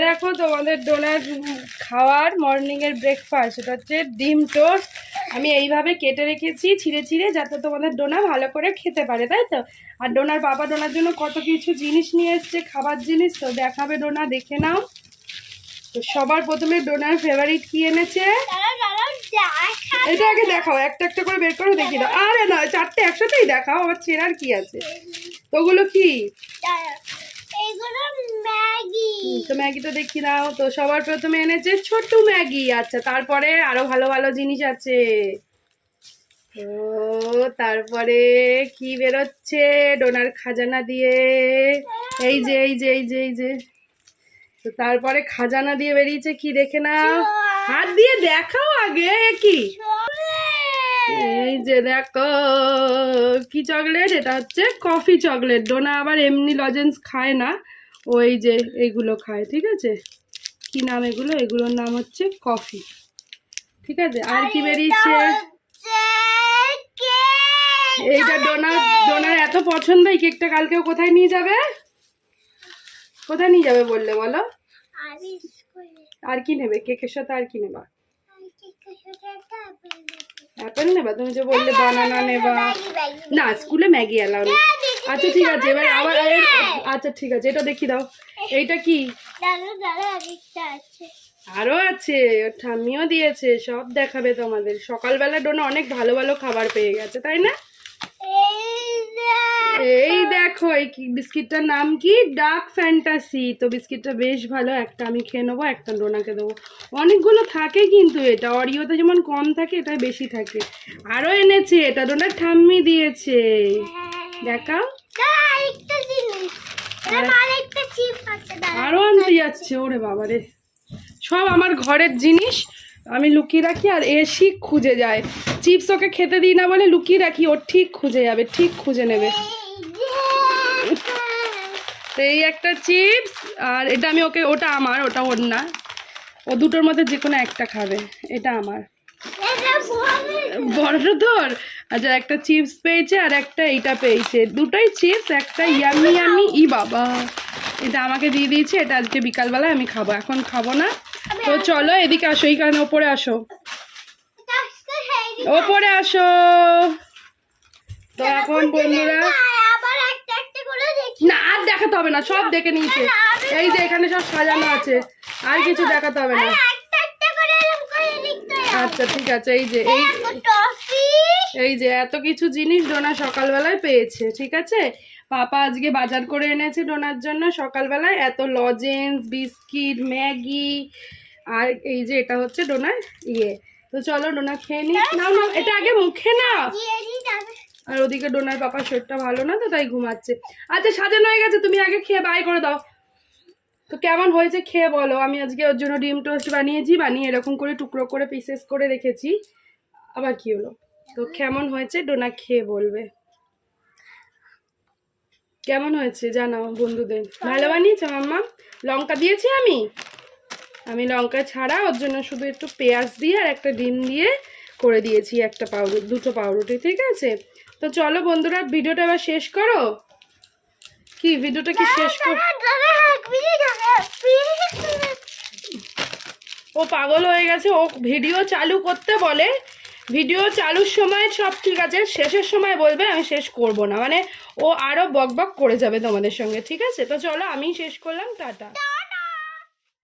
দেখো তোমাদের ডোনার খাওয়ার মর্নিং এর ব্রেকফাস্ট, এটা হচ্ছে ডিম টোস্ট। আমি এইভাবে কেটে রেখেছি ছিঁড়ে ছিঁড়ে, যাতে তোমাদের ডোনা ভালো করে খেতে পারে, তাই তো। আর ডোনার বাবা ডোনার জন্য কত কিছু জিনিস নিয়ে এসছে, খাবার জিনিস, তো দেখাবে ডোনা, দেখে নাও। তো সবার প্রথমে ডোনার ফেভারিট কি এনেছে, এটা আগে দেখাও, একটা একটা করে বের করে দেখিয়ে দাও। আরে না, চারটে একসাথেই দেখাও, আমার চেনার কি আছে। তো ওগুলো কি, তো ম্যাগিটা দেখিয়ে দাও। তো সবার প্রথমে এনেছে ছোট্ট ম্যাগি। আচ্ছা, তারপরে আরো ভালো ভালো জিনিস আছে। ও তারপরে কি বেরোচ্ছে ডোনার খাজানা দিয়ে, এই যে এই যে এই যে এই যে। তো তারপরে খাজানা দিয়ে বেরিয়েছে কি, দেখে না, হাত দিয়ে দেখাও আগে কি, এই যে দেখো কি চকলেট, এটা হচ্ছে কফি চকলেট। ডোনা আবার এমনি লজেন্স খায় না, ওই যে এইগুলো খায়, ঠিক আছে। কি নাম এগুলো, এগুলোর নাম হচ্ছে কফি, ঠিক আছে। আর কি বেরিয়েছে, এইটা ডোনার এত পছন্দ, এই কেকটা কালকেও কোথায় নিয়ে যাবে, কোথায় নিয়ে যাবে বললে বলো। আর কি নেবে কেকের সাথে, আর কি নেবা, অ্যাপেল নেবা, তুমি যে বললে বানানা নেবা না, স্কুলে ম্যাগি এলাও না। আচ্ছা ঠিক আছে, এবার আবার, আচ্ছা ঠিক আছে, এটা দেখিয়ে দাও, এইটা কি, আরো আছে, ঠাম্মিও দিয়েছে, সব দেখাবে তোমাদের। সকালবেলা ডোনা অনেক ভালো ভালো খাবার পেয়ে গেছে, তাই না। এই দেখো, এই বিস্কিটটার নাম কি, ডার্ক ফ্যান্টাসি। তো বিস্কিটটা বেশ ভালো, একটা আমি খেয়ে নেবো, একটা ডোনাকে দেবো। অনেকগুলো থাকে কিন্তু, এটা অরিওতে যেমন কম থাকে, এটা বেশি থাকে। আরো এনেছে, এটা ডোনার ঠাম্মি দিয়েছে, দেখাও। আরো আনতে যাচ্ছে, ওরে বাবারে, সব আমার ঘরের জিনিস আমি লুকিয়ে রাখি, আর এসি খুঁজে যায়। চিপস ওকে খেতে দিই না বলে লুকিয়ে রাখি, ও ঠিক খুঁজে যাবে, ঠিক খুঁজে নেবে। এই একটা চিপস, আর এটা আমি ওকে, ওটা আমার, ওটা ওর না, ও দুটোর মধ্যে যে কোনো একটা খাবে, এটা আমার, বড়টা তোর। আচ্ছা, একটা চিপস পেয়েছে আর একটা এইটা পেয়েছে, দুটোই চিপস, একটা ইয়ামি ইয়ামি, ই বাবা, এটা আমাকে দিয়ে দিয়েছে, এটা আজকে বিকালবেলায় আমি খাবো, এখন খাবো না। তো চলো এদিকে আসো, এই কারণে ওপরে আসো, ওপরে আসো। তো এখন বন্ধুরা, না আর দেখাতে হবে না, সব দেখে নিয়েছে। এই যে এখানে সব সাজানো আছে, আর কিছু দেখাতে হবে না। আচ্ছা ঠিক আছে, এই যে এই যে এত কিছু জিনিস ডোনা সকালবেলায় পেয়েছে, ঠিক আছে। পাপা আজকে বাজার করে এনেছে ডোনার জন্য সকালবেলায়, এত লজেন্স, বিস্কিট, ম্যাগি, আর এই যে এটা হচ্ছে ডোনার ইয়ে। তো চলো ডোনা খেয়ে নি, নাও নাও, এটা আগে মুখে না। আর ওদিকে ডোনার পাপার শরীরটা ভালো না, তো তাই ঘুমাচ্ছে। আচ্ছা সাজানো হয়ে গেছে, তুমি আগে খেয়ে বাই করে দাও। তো কেমন হয়েছে খেয়ে বলো। আমি আজকে ওর জন্য ডিম টোস্ট বানিয়েছি, বানিয়ে এরকম করে টুকরো করে পিসেস করে রেখেছি। আবার কি হলো, তো কেমন হয়েছে ডোনা খেয়ে বলবে, কেমন হয়েছে জানাও বন্ধুদের। ভালো বানিয়েছো মাম্মা, লঙ্কা দিয়েছি আমি লঙ্কা ছাড়া ওর জন্য শুধু একটু পেঁয়াজ দিয়ে আর একটা ডিম দিয়ে করে দিয়েছি, একটা পাউরুটি, দুটো পাউরুটি, ঠিক আছে। তো চলো বন্ধুরা, ভিডিওটা এবার শেষ করো। কি ভিডিওটা কি শেষ করো, ও পাগল হয়ে গেছে, ও ভিডিও চালু করতে বলে, ভিডিও চালুর সময় সব ঠিক আছে, শেষের সময় বলবে আমি শেষ করব না, মানে ও আরো বকবক করে যাবে তোমাদের সঙ্গে, ঠিক আছে। তো চলো আমি শেষ করলাম, টাটা।